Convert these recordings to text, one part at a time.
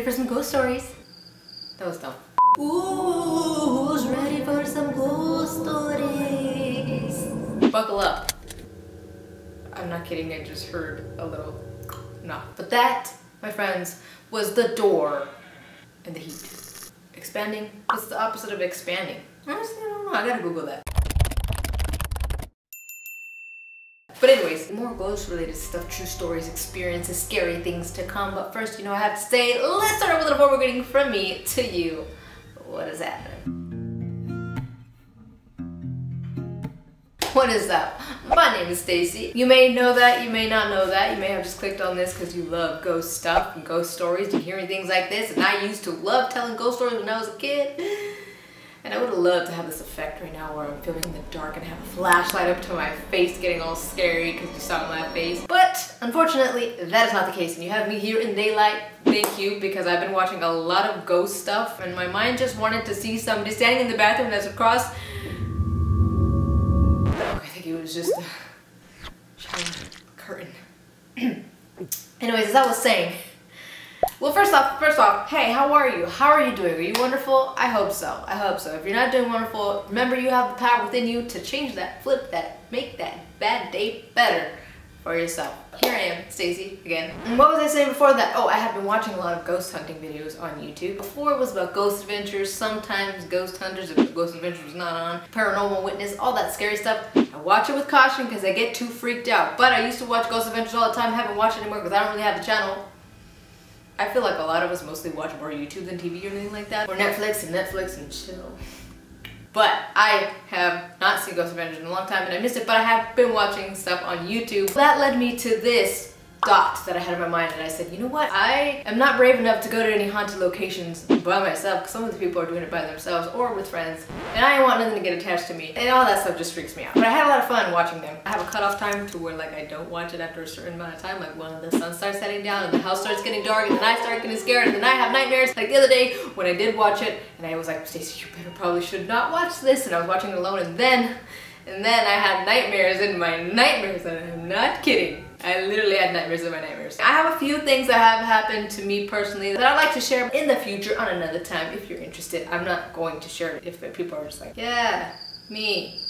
ready for some ghost stories? That was dumb. Ooh, who's ready for some ghost stories? Buckle up. I'm not kidding, I just heard a little knock. But that, my friends, was the door and the heat. Expanding? What's the opposite of expanding? Honestly, I don't know. I gotta Google that. But anyways, more ghost related stuff, true stories, experiences, scary things to come. But first, you know, I have to say, let's start with a little forward from me to you. What is happening? What is up? My name is Stacy. You may know that, you may not know that. You may have just clicked on this because you love ghost stuff and ghost stories and hearing things like this. And I used to love telling ghost stories when I was a kid. And I would have loved to have this effect right now where I'm filming in the dark and have a flashlight up to my face getting all scary because you saw my face. But unfortunately, that is not the case. And you have me here in daylight. Thank you, because I've been watching a lot of ghost stuff and my mind just wanted to see somebody standing in the bathroom that's across. Oh, I think it was just a shower curtain. Anyways, as I was saying, well, first off, hey, how are you? How are you doing? Are you wonderful? I hope so. I hope so. If you're not doing wonderful, remember you have the power within you to change that, flip that, make that bad day better for yourself. Here I am, Stacy, again. And what was I saying before that? Oh, I have been watching a lot of ghost hunting videos on YouTube. Before it was about ghost adventures, sometimes ghost hunters, if ghost adventures was not on, paranormal witness, all that scary stuff. I watch it with caution because I get too freaked out. But I used to watch ghost adventures all the time. I haven't watched it anymore because I don't really have the channel. I feel like a lot of us mostly watch more YouTube than TV or anything like that. Or Netflix and chill. But I have not seen Ghost Adventures in a long time and I missed it, but I have been watching stuff on YouTube. That led me to this thought that I had in my mind, and I said, you know what? I am not brave enough to go to any haunted locations by myself, because some of the people are doing it by themselves or with friends, and I don't want nothing to get attached to me, and all that stuff just freaks me out. But I had a lot of fun watching them. I have a cutoff time to where like I don't watch it after a certain amount of time, like when the sun starts setting down and the house starts getting dark and then I start getting scared and then I have nightmares. Like the other day when I did watch it and I was like, Stacey, you probably should not watch this, and I was watching it alone, and then I had nightmares in my nightmares, and I'm not kidding. I literally had nightmares in my nightmares. I have a few things that have happened to me personally that I'd like to share in the future on another time if you're interested. I'm not going to share it if people are just like, yeah, me,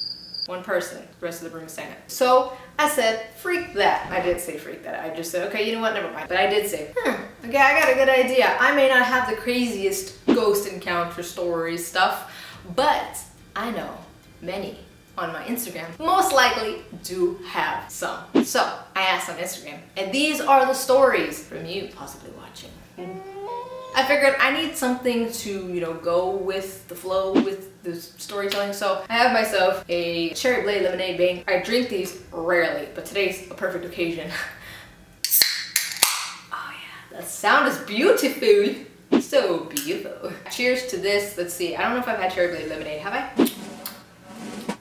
one person, the rest of the room is saying it. So I said, freak that. I did say freak that. I just said, okay, you know what, never mind. But I did say, okay, I got a good idea. I may not have the craziest ghost encounter stories stuff, but I know many on my Instagram most likely do have some. So I asked on Instagram, and these are the stories from you possibly watching. I figured I need something to, you know, go with the flow with the storytelling. So I have myself a cherry blade lemonade bang. I drink these rarely, but today's a perfect occasion. Oh yeah, that sound is beautiful. So beautiful. Cheers to this. Let's see. I don't know if I've had cherry blade lemonade. Have I?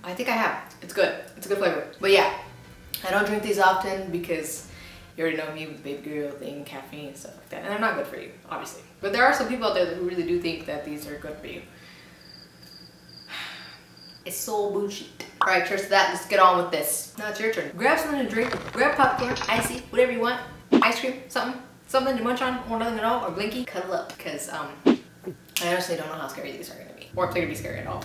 I think I have. It's good. It's a good flavor. But yeah, I don't drink these often because you already know me with the baby girl thing, caffeine and stuff like that. And they're not good for you, obviously. But there are some people out there who really do think that these are good for you. It's so bullshit. Alright, cheers to that. Let's get on with this. Now it's your turn. Grab something to drink, grab popcorn, icy, whatever you want. Ice cream, something to munch on, or nothing at all, or blinky. Cuddle up, because I honestly don't know how scary these are gonna be. Or if they're gonna be scary at all.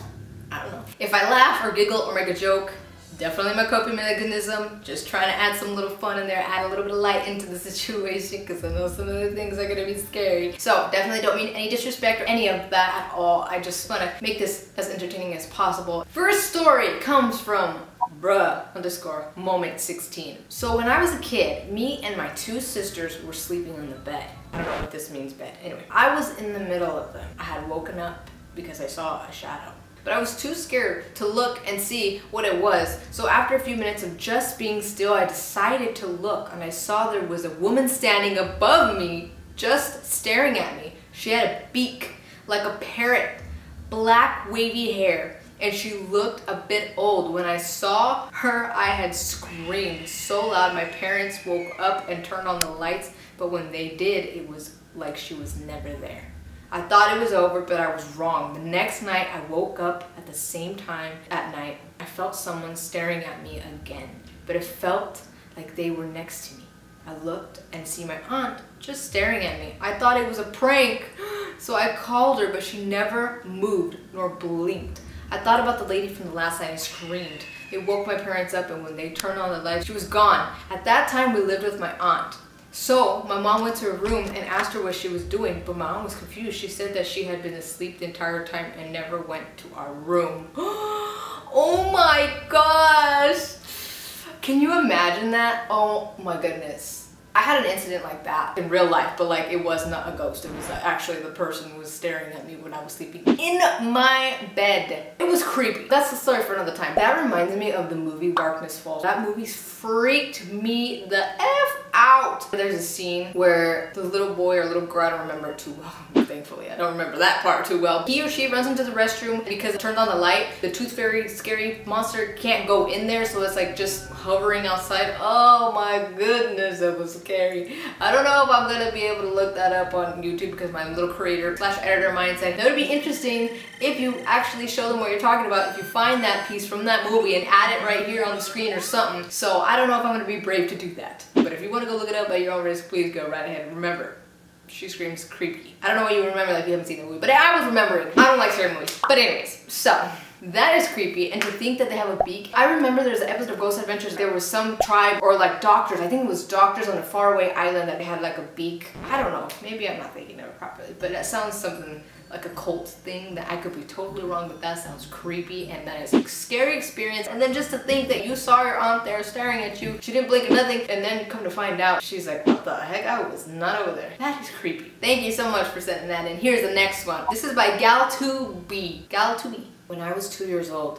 I don't know. If I laugh or giggle or make a joke, definitely my coping mechanism. Just trying to add some little fun in there, add a little bit of light into the situation, because I know some of the things are gonna be scary. So definitely don't mean any disrespect or any of that at all. I just wanna make this as entertaining as possible. First story comes from bruh_moment16. So when I was a kid, me and my two sisters were sleeping on the bed. I don't know what this means, bed. Anyway, I was in the middle of them. I had woken up because I saw a shadow. But I was too scared to look and see what it was. So after a few minutes of just being still, I decided to look, and I saw there was a woman standing above me, just staring at me. She had a beak like a parrot, black wavy hair, and she looked a bit old. When I saw her, I had screamed so loud my parents woke up and turned on the lights, but when they did, it was like she was never there. I thought it was over, but I was wrong. The next night, I woke up at the same time at night. I felt someone staring at me again, but it felt like they were next to me. I looked and see my aunt just staring at me. I thought it was a prank, so I called her, but she never moved nor blinked. I thought about the lady from the last night and screamed. It woke my parents up, and when they turned on the lights, she was gone. At that time, we lived with my aunt. So my mom went to her room and asked her what she was doing, but my aunt was confused. She said that she had been asleep the entire time and never went to our room. Oh my gosh! Can you imagine that? Oh my goodness. I had an incident like that in real life, but like it was not a ghost. It was actually the person who was staring at me when I was sleeping in my bed. It was creepy. That's the story for another time. That reminds me of the movie Darkness Falls. That movie freaked me the F out. There's a scene where the little boy or little girl, I don't remember it too well, thankfully. I don't remember that part too well. He or she runs into the restroom because it turned on the light. The tooth fairy scary monster can't go in there, so it's like just hovering outside. Oh my goodness, that was scary. I don't know if I'm gonna be able to look that up on YouTube because my little creator / editor mind said that would be interesting if you actually show them what you're talking about, if you find that piece from that movie and add it right here on the screen or something. So I don't know if I'm gonna be brave to do that. But if you want to go look it up at your own risk, please go right ahead. Remember, she screams creepy. I don't know what you remember like you haven't seen the movie, but I was remembering. I don't like scary movies. But anyways, so that is creepy, and to think that they have a beak. I remember there's an episode of Ghost Adventures. There was some tribe or like doctors. I think it was doctors on a faraway island that they had like a beak. I don't know. Maybe I'm not thinking of it properly, but that sounds something like a cult thing that I could be totally wrong, but that sounds creepy, and that is a scary experience. And then just to think that you saw your aunt there staring at you, she didn't blink or nothing, and then come to find out she's like, what the heck, I was not over there. That is creepy. Thank you so much for sending that in. Here's the next one. This is by Gal2B. Gal2B. When I was 2 years old,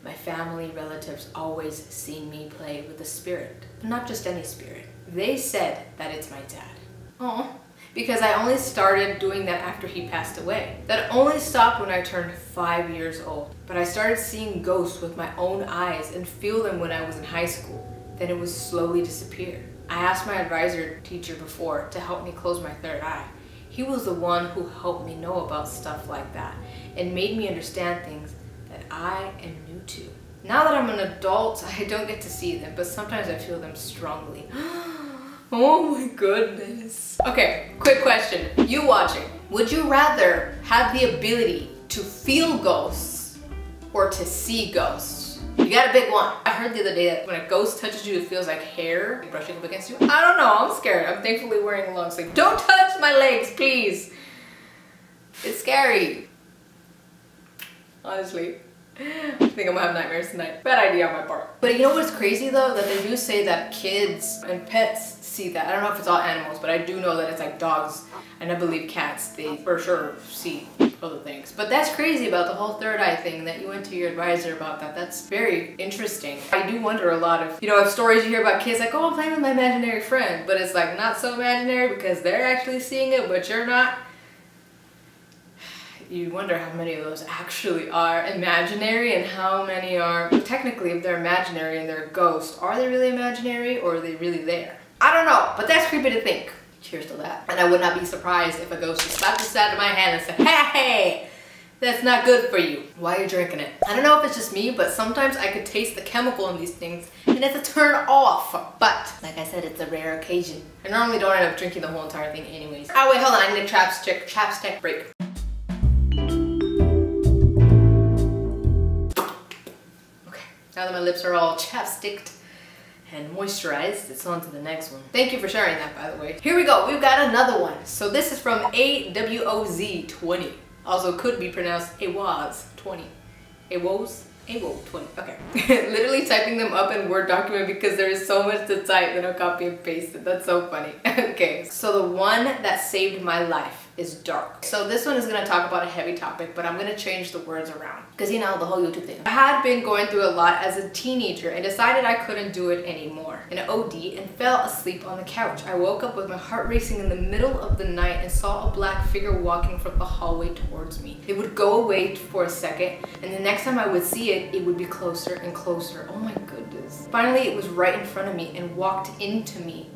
my family relatives always seen me play with a spirit, but not just any spirit. They said that it's my dad. Oh. Because I only started doing that after he passed away. That only stopped when I turned 5 years old. But I started seeing ghosts with my own eyes and feel them when I was in high school. Then it would slowly disappear. I asked my advisor teacher before to help me close my third eye. He was the one who helped me know about stuff like that and made me understand things that I am new to. Now that I'm an adult, I don't get to see them, but sometimes I feel them strongly. Oh my goodness. Okay, quick question. You watching, would you rather have the ability to feel ghosts or to see ghosts? You got a big one. I heard the other day that when a ghost touches you, it feels like hair brushing up against you. I don't know, I'm scared. I'm thankfully wearing a long sleeve. Don't touch my legs, please. It's scary. Honestly. I think I'm gonna have nightmares tonight. Bad idea on my part. But you know what's crazy though? That they do say that kids and pets see that. I don't know if it's all animals, but I do know that it's like dogs and I believe cats, they for sure see other things. But that's crazy about the whole third eye thing that you went to your advisor about that. That's very interesting. I do wonder a lot of, you know, stories you hear about kids like, oh, I'm playing with my imaginary friend, but it's like not so imaginary because they're actually seeing it, but you're not. You wonder how many of those actually are imaginary and how many are, technically if they're imaginary and they're a ghost, are they really imaginary or are they really there? I don't know, but that's creepy to think. Cheers to that. And I would not be surprised if a ghost just slapped the side of my hand and said, hey, that's not good for you. Why are you drinking it? I don't know if it's just me, but sometimes I could taste the chemical in these things and it's a turn off. But like I said, it's a rare occasion. I normally don't end up drinking the whole entire thing anyways. Oh wait, hold on, I need a chapstick break. Now that my lips are all chapsticked and moisturized, it's on to the next one. Thank you for sharing that, by the way. Here we go, we've got another one. So this is from AWOZ20. Also could be pronounced AWOZ20. AWOZ20, okay. Literally typing them up in Word document because there is so much to type that I'll copy and paste it. That's so funny. Okay, so the one that saved my life is dark. So this one is gonna talk about a heavy topic, but I'm gonna change the words around. Because you know, the whole YouTube thing. I had been going through a lot as a teenager and decided I couldn't do it anymore. And OD and fell asleep on the couch. I woke up with my heart racing in the middle of the night and saw a black figure walking from the hallway towards me. It would go away for a second, and the next time I would see it, it would be closer and closer. Oh my goodness. Finally, it was right in front of me and walked into me.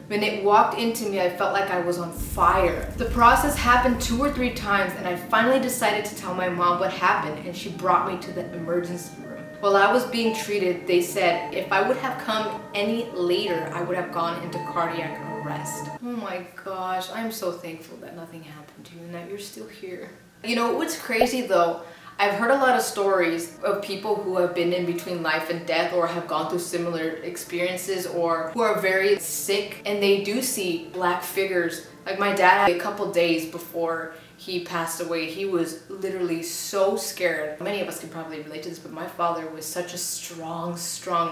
When it walked into me, I felt like I was on fire. The process happened 2 or 3 times and I finally decided to tell my mom what happened and she brought me to the emergency room. While I was being treated, they said if I would have come any later, I would have gone into cardiac rest. Oh my gosh, I'm so thankful that nothing happened to you and that you're still here. You know what's crazy though? I've heard a lot of stories of people who have been in between life and death or have gone through similar experiences or who are very sick and they do see black figures. Like my dad, a couple days before he passed away, he was literally so scared. Many of us can probably relate to this, but my father was such a strong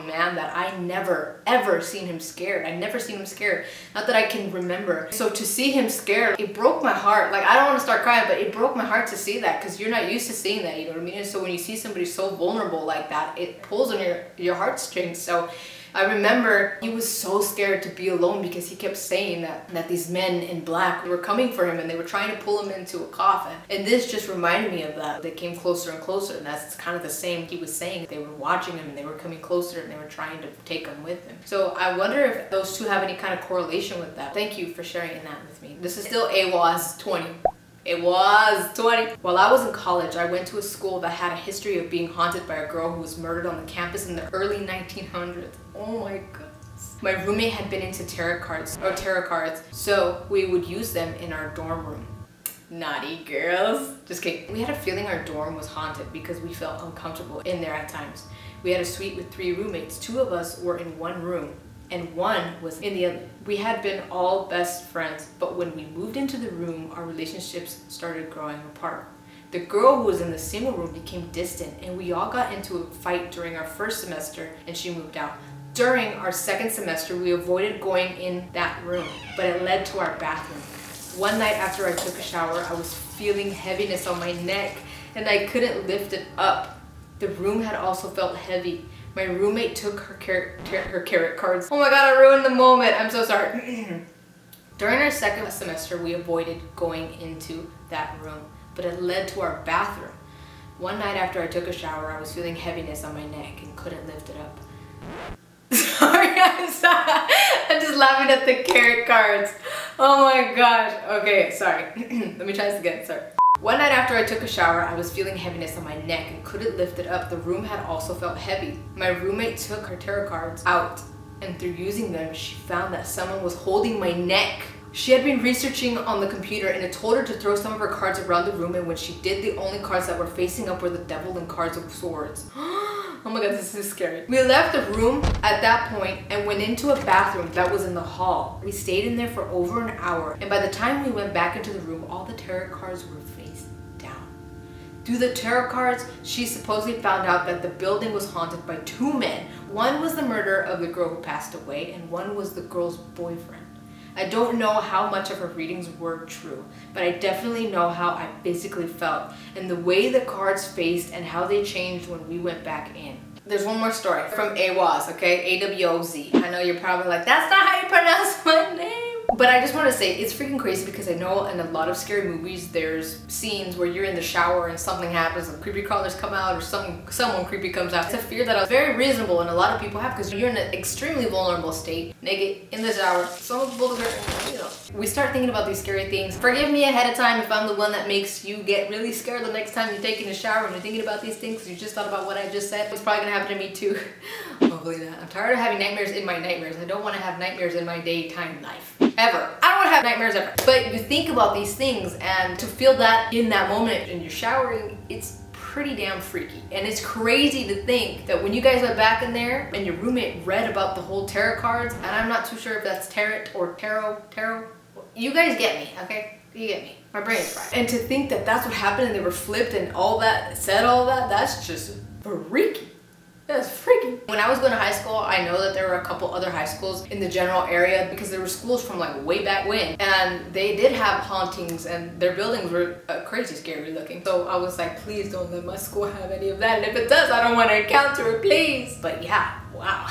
man that I never ever seen him scared. I never seen him scared. Not that I can remember. So to see him scared, it broke my heart. Like I don't want to start crying, but it broke my heart to see that because you're not used to seeing that, you know what I mean? And so when you see somebody so vulnerable like that, it pulls on your heartstrings. So I remember he was so scared to be alone because he kept saying that these men in black were coming for him and they were trying to pull him into a coffin. And this just reminded me of that. They came closer and closer, and that's kind of the same he was saying. They were watching him and they were coming closer and they were trying to take him with them. So I wonder if those two have any kind of correlation with that. Thank you for sharing that with me. This is still AWAS 20. It was 20. While I was in college, I went to a school that had a history of being haunted by a girl who was murdered on the campus in the early 1900s. Oh my goodness. My roommate had been into tarot cards, so we would use them in our dorm room. Naughty girls. Just kidding. We had a feeling our dorm was haunted because we felt uncomfortable in there at times. We had a suite with 3 roommates. 2 of us were in one room and 1 was in the other. We had been all best friends, but when we moved into the room, our relationships started growing apart. The girl who was in the single room became distant, and we all got into a fight during our first semester and she moved out. During our second semester, we avoided going in that room, but it led to our bathroom. One night after I took a shower, I was feeling heaviness on my neck and I couldn't lift it up. The room had also felt heavy. My roommate took her carrot cards. Oh my god, I ruined the moment. I'm so sorry. During our second semester, we avoided going into that room, but it led to our bathroom. One night after I took a shower, I was feeling heaviness on my neck and couldn't lift it up. Sorry, I'm sorry. I'm just laughing at the carrot cards. Oh my gosh. Okay, sorry. Let me try this again, sorry. One night after I took a shower, I was feeling heaviness on my neck and couldn't lift it up. The room had also felt heavy. My roommate took her tarot cards out, and through using them, she found that someone was holding my neck. She had been researching on the computer and it told her to throw some of her cards around the room, and when she did, the only cards that were facing up were the devil and cards of swords. Oh my god, this is scary. We left the room at that point and went into a bathroom that was in the hall. We stayed in there for over an hour, and by the time we went back into the room, all the tarot cards were face down. Through the tarot cards, she supposedly found out that the building was haunted by 2 men. One was the murderer of the girl who passed away, and one was the girl's boyfriend. I don't know how much of her readings were true, but I definitely know how I physically felt and the way the cards faced and how they changed when we went back in. There's one more story from AWOZ, okay? AWOZ. I know you're probably like, that's not how you pronounce my name. But I just want to say, it's freaking crazy because I know in a lot of scary movies, there's scenes where you're in the shower and something happens and creepy crawlers come out or someone creepy comes out. It's a fear that is very reasonable and a lot of people have because you're in an extremely vulnerable state, naked, in the shower. Some people are, you know. We start thinking about these scary things. Forgive me ahead of time if I'm the one that makes you get really scared the next time you're taking a shower and you're thinking about these things because you just thought about what I just said. It's probably gonna happen to me too. Hopefully not. I'm tired of having nightmares in my nightmares. I don't want to have nightmares in my daytime life. Ever. I don't want to have nightmares ever. But you think about these things, and to feel that in that moment and you're showering, it's pretty damn freaky. And it's crazy to think that when you guys went back in there and your roommate read about the whole tarot cards, and I'm not too sure if that's tarot or tarot. You guys get me, okay? You get me. My brain's fried. And to think that that's what happened and they were flipped and all that, said all that, that's just freaky. That's freaky. When I was going to high school, I know that there were a couple other high schools in the general area because there were schools from like way back when, and they did have hauntings and their buildings were crazy scary looking. So I was like, please don't let my school have any of that, and if it does, I don't want to encounter it, please. But yeah, wow.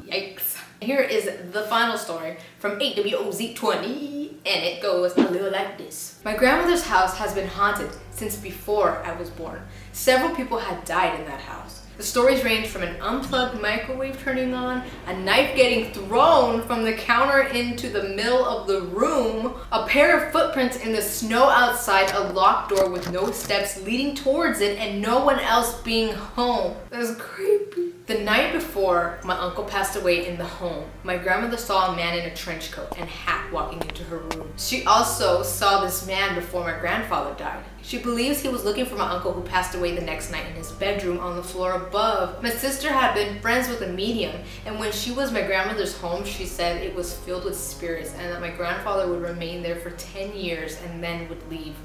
Yikes. Here is the final story from AWOZ 20, and it goes a little like this. My grandmother's house has been haunted since before I was born. Several people had died in that house. The stories range from an unplugged microwave turning on, a knife getting thrown from the counter into the middle of the room, a pair of footprints in the snow outside, a locked door with no steps leading towards it, and no one else being home. That's creepy. The night before my uncle passed away in the home, my grandmother saw a man in a trench coat and hat walking into her room. She also saw this man before my grandfather died. She believes he was looking for my uncle who passed away the next night in his bedroom on the floor above. My sister had been friends with a medium, and when she was my grandmother's home, she said it was filled with spirits and that my grandfather would remain there for 10 years and then would leave.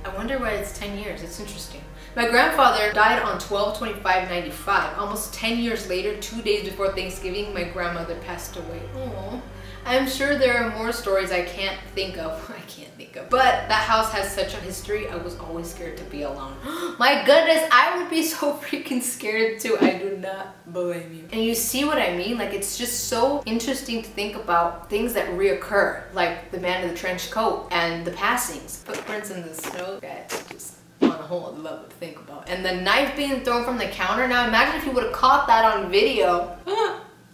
I wonder why it's 10 years. It's interesting. My grandfather died on 12/25/95. Almost 10 years later, 2 days before Thanksgiving, my grandmother passed away. Aww. I'm sure there are more stories I can't think of. But that house has such a history. I was always scared to be alone. My goodness, I would be so freaking scared too. I do not blame you. And you see what I mean? Like, it's just so interesting to think about things that reoccur, like the man in the trench coat and the passings. Footprints in the snow, guys, just on a whole other level to think about. And the knife being thrown from the counter. Now imagine if you would have caught that on video.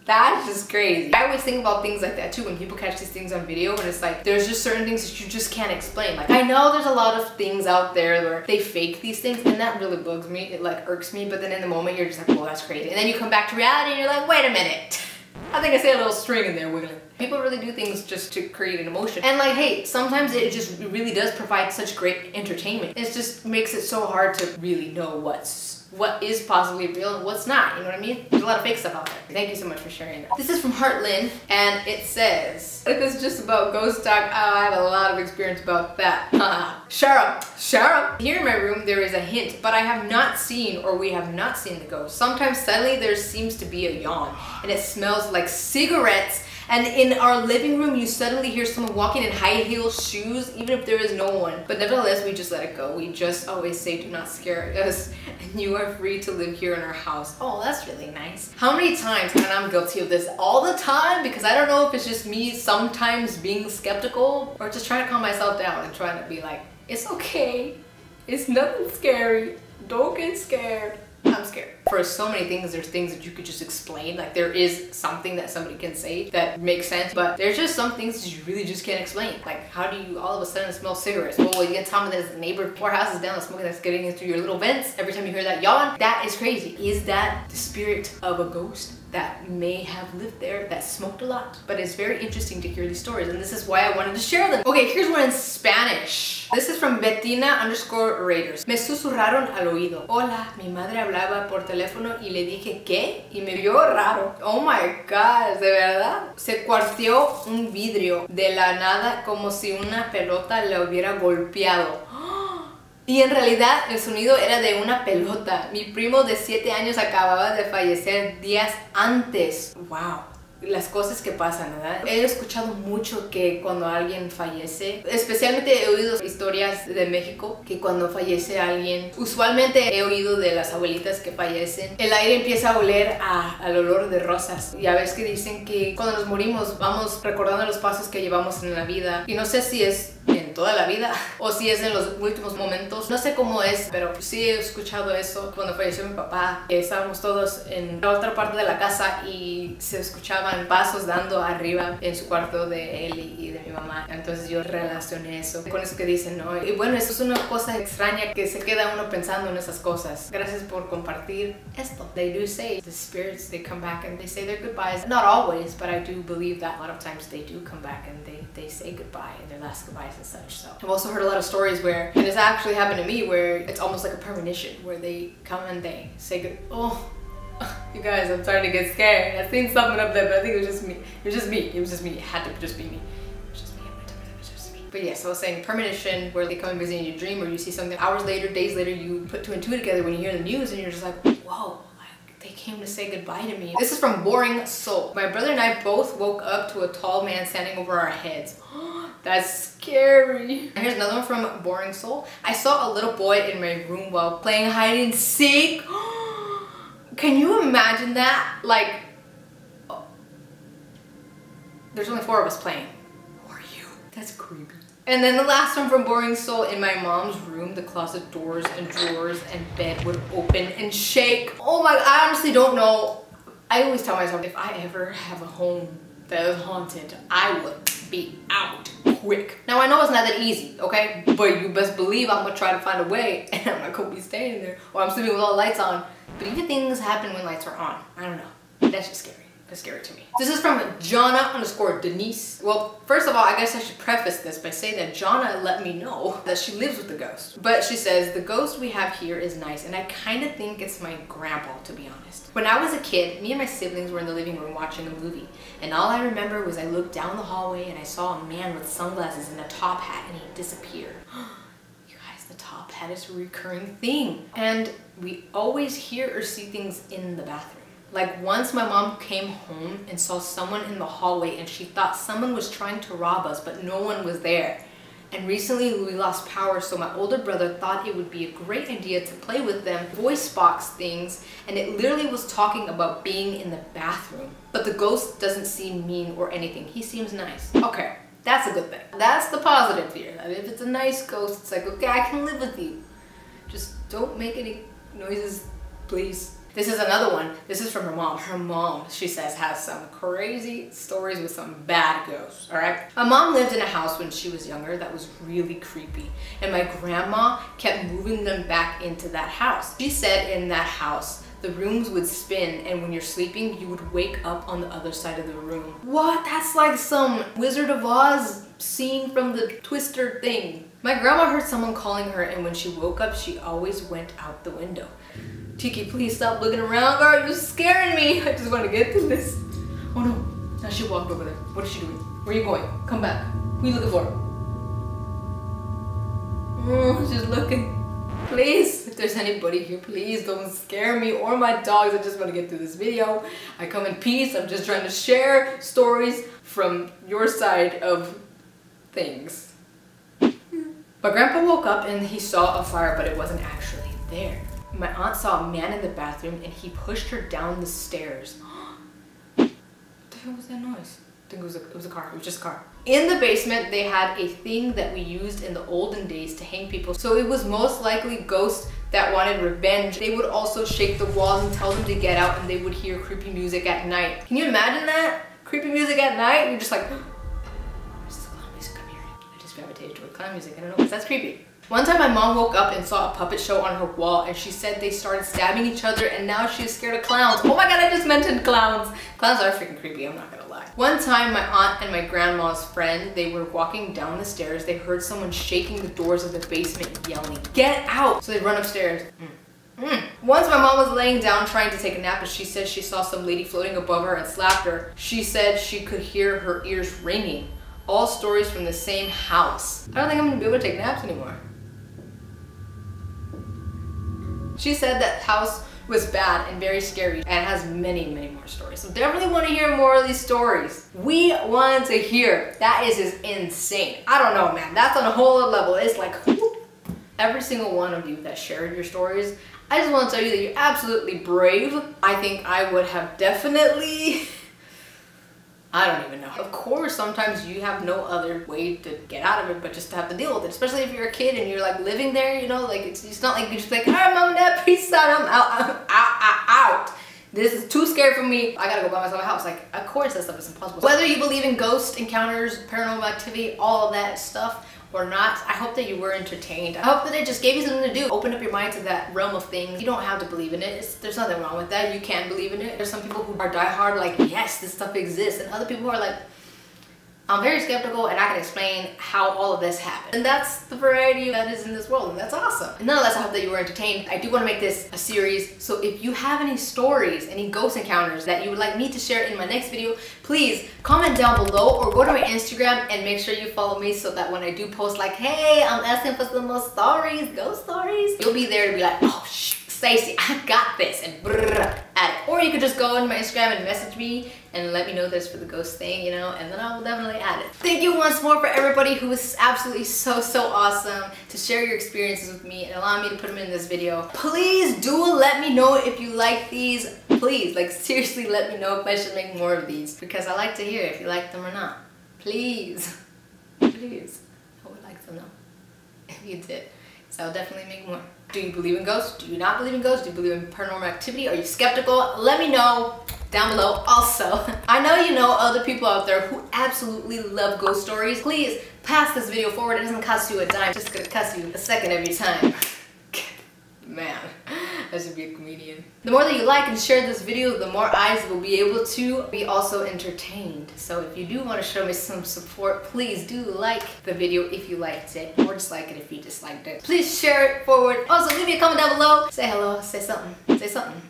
That's just crazy. I always think about things like that too when people catch these things on video, and it's like there's just certain things that you just can't explain. Like, I know there's a lot of things out there where they fake these things, and that really bugs me. It like irks me, but then in the moment you're just like, well, that's crazy. And then you come back to reality and you're like, wait a minute. I think I see a little string in there wiggling. People really do things just to create an emotion. And like, hey, sometimes it just really does provide such great entertainment. It just makes it so hard to really know what is possibly real and what's not, you know what I mean? There's a lot of fake stuff out there. Thank you so much for sharing that. This is from HorrorLand, and it says, if it's just about ghost talk, oh, I have a lot of experience about that. Shut up. Here in my room, there is a hint, but I have not seen, or we have not seen the ghost. Sometimes suddenly there seems to be a yawn, and it smells like cigarettes. And in our living room, you suddenly hear someone walking in high heel shoes, even if there is no one. But nevertheless, we just let it go. We just always say, do not scare us, and you are free to live here in our house. Oh, that's really nice. How many times, and I'm guilty of this all the time, because I don't know if it's just me sometimes being skeptical, or just trying to calm myself down and trying to be like, it's okay. It's nothing scary. Don't get scared. I'm scared. For so many things, there's things that you could just explain. Like, there is something that somebody can say that makes sense, but there's just some things that you really just can't explain. Like, how do you all of a sudden smell cigarettes? Well, you can tell me that it's the neighbor 4 houses down, the smoke that's getting in through your little vents every time you hear that yawn. That is crazy. Is that the spirit of a ghost that may have lived there, that smoked a lot? But it's very interesting to hear these stories, and this is why I wanted to share them. Okay, here's one in Spanish. This is from Bettina_Raiders. Me susurraron al oído. Hola, mi madre hablaba por teléfono y le dije ¿qué? Y me vio raro. Oh my gosh, ¿de verdad? Se cuarteó un vidrio de la nada como si una pelota le hubiera golpeado. Y en realidad el sonido era de una pelota. Mi primo de 7 años acababa de fallecer días antes. Wow. Las cosas que pasan, ¿verdad? He escuchado mucho que cuando alguien fallece, especialmente he oído historias de México, que cuando fallece alguien, usualmente he oído de las abuelitas que fallecen, el aire empieza a oler al olor de rosas. Ya ves que dicen que cuando nos morimos vamos recordando los pasos que llevamos en la vida, y no sé si es en toda la vida o si es en los últimos momentos, no sé cómo es, pero sí he escuchado eso. Cuando falleció mi papá, estábamos todos en la otra parte de la casa y se escuchaban pasos dando arriba en su cuarto de él y de mi mamá. Entonces yo relacioné eso con eso que dicen, ¿no? Y bueno, eso es una cosa extraña que se queda uno pensando en esas cosas. Gracias por compartir esto. They do say the spirits, they come back and they say their goodbyes. Not always, but I do believe that a lot of times they do come back and they say goodbye, and their last goodbyes and such. So I've also heard a lot of stories where, and it's actually happened to me, where it's almost like a premonition, where they come and they say good. Oh, you guys, I'm starting to get scared. I've seen something up there, but I think it was just me. It was just me. It was just me. It had to just be me. It was just me. It was just me. But yes, I was saying premonition, where they come and visit in your dream, or you see something hours later, days later, you put 2 and 2 together when you hear the news, and you're just like, whoa. They came to say goodbye to me. This is from Boring Soul. My brother and I both woke up to a tall man standing over our heads. That's scary. And here's another one from Boring Soul. I saw a little boy in my room while playing hide and seek. Can you imagine that? Like, oh. There's only 4 of us playing. Who are you? That's creepy. And then the last one from Boring Soul, in my mom's room, the closet doors and drawers and bed would open and shake. Oh my, I honestly don't know. I always tell myself, if I ever have a home that is haunted, I would be out quick. Now I know it's not that easy, okay? But you best believe I'm gonna try to find a way, and I'm not gonna be staying there, or I'm sleeping with all the lights on. But even things happen when lights are on. I don't know. That's just scary. That's scary to me. This is from Jonna_Denise. Well, first of all, I guess I should preface this by saying that Jonna let me know that she lives with the ghost. But she says, the ghost we have here is nice, and I kind of think it's my grandpa, to be honest. When I was a kid, me and my siblings were in the living room watching a movie, and all I remember was I looked down the hallway and I saw a man with sunglasses and a top hat, and he disappeared. You guys, the top hat is a recurring thing. And we always hear or see things in the bathroom. Like once my mom came home and saw someone in the hallway and she thought someone was trying to rob us, but no one was there. And recently we lost power, so my older brother thought it would be a great idea to play with them voice box things, and it literally was talking about being in the bathroom. But the ghost doesn't seem mean or anything. He seems nice. Okay, that's a good thing. That's the positive here. I mean, if it's a nice ghost, it's like, okay, I can live with you. Just don't make any noises, please. This is another one. This is from her mom. Her mom, she says, has some crazy stories with some bad ghosts, all right? My mom lived in a house when she was younger that was really creepy, and my grandma kept moving them back into that house. She said in that house, the rooms would spin, and when you're sleeping, you would wake up on the other side of the room. What? That's like some Wizard of Oz scene from the Twister thing. My grandma heard someone calling her, and when she woke up, she always went out the window. Tiki, please stop looking around, girl. You're scaring me. I just want to get through this. Oh no. Now she walked over there. What is she doing? Where are you going? Come back. Who are you looking for? Oh, she's looking. Please, if there's anybody here, please don't scare me or my dogs. I just want to get through this video. I come in peace. I'm just trying to share stories from your side of things. But Grandpa woke up and he saw a fire, but it wasn't actually there. My aunt saw a man in the bathroom and he pushed her down the stairs. What the hell was that noise? I think it was a car. It was just a car. In the basement, they had a thing that we used in the olden days to hang people. So it was most likely ghosts that wanted revenge. They would also shake the walls and tell them to get out, and they would hear creepy music at night. Can you imagine that? Creepy music at night? You're just like, where's this clown music? I'm hearing. I just gravitated toward clown music. I don't know, because that's creepy. One time my mom woke up and saw a puppet show on her wall, and she said they started stabbing each other, and now she's scared of clowns. Oh my god, I just mentioned clowns. Clowns are freaking creepy, I'm not gonna lie. One time my aunt and my grandma's friend, they were walking down the stairs. They heard someone shaking the doors of the basement yelling, "Get out!" So they run upstairs. Once my mom was laying down trying to take a nap, and she said she saw some lady floating above her and slapped her. She said she could hear her ears ringing. All stories from the same house. I don't think I'm gonna be able to take naps anymore. She said that house was bad and very scary and has many, many more stories. So definitely want to hear more of these stories. We want to hear. That is just insane. I don't know, man. That's on a whole other level. It's like, whoop. Every single one of you that shared your stories, I just want to tell you that you're absolutely brave. I think I would have definitely... I don't even know. Of course, sometimes you have no other way to get out of it but just to have to deal with it. Especially if you're a kid and you're like living there, you know, like it's not like you're just like, alright, mom and dad, peace out, I'm out. This is too scary for me. I gotta go buy myself a house. Like, of course that stuff is impossible. Whether you believe in ghost encounters, paranormal activity, all of that stuff, or not, I hope that you were entertained. I hope that it just gave you something to do. Open up your mind to that realm of things. You don't have to believe in it. There's nothing wrong with that. You can believe in it. There's some people who are diehard, like, yes, this stuff exists. And other people who are like, I'm very skeptical and I can explain how all of this happened. And that's the variety that is in this world, and that's awesome. And nonetheless, I hope that you were entertained. I do want to make this a series, so if you have any stories, any ghost encounters that you would like me to share in my next video, please comment down below or go to my Instagram and make sure you follow me so that when I do post like, hey, I'm asking for some more stories, ghost stories, you'll be there to be like, oh, Stacey, I got this, and add it. Or you could just go on my Instagram and message me and let me know this for the ghost thing, you know, and then I will definitely add it. Thank you once more for everybody who was absolutely so awesome to share your experiences with me and allow me to put them in this video. Please do let me know if you like these. Please, like seriously let me know if I should make more of these, because I like to hear if you like them or not. Please, please, I would like to know if you did. So I'll definitely make more. Do you believe in ghosts? Do you not believe in ghosts? Do you believe in paranormal activity? Are you skeptical? Let me know down below. Also, I know you know other people out there who absolutely love ghost stories. Please pass this video forward. It doesn't cost you a dime. It's just gonna cost you a second of your time. Man, I should be a comedian. The more that you like and share this video, the more eyes will be able to be also entertained. So if you do want to show me some support, please do like the video if you liked it, or dislike it if you disliked it. Please share it forward. Also, leave me a comment down below. Say hello, say something,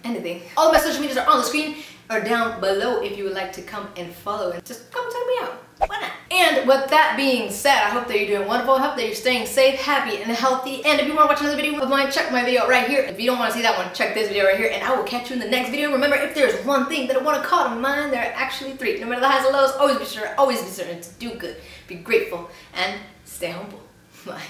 anything. All of my social medias are on the screen or down below if you would like to come and follow and just come check me out. Why not? And with that being said, I hope that you're doing wonderful. I hope that you're staying safe, happy, and healthy. And if you want to watch another video of mine, check my video right here. If you don't want to see that one, check this video right here, and I will catch you in the next video. Remember, if there's one thing that I want to call to mind, there are actually three. No matter the highs or lows, always be certain to do good, be grateful, and stay humble. Bye.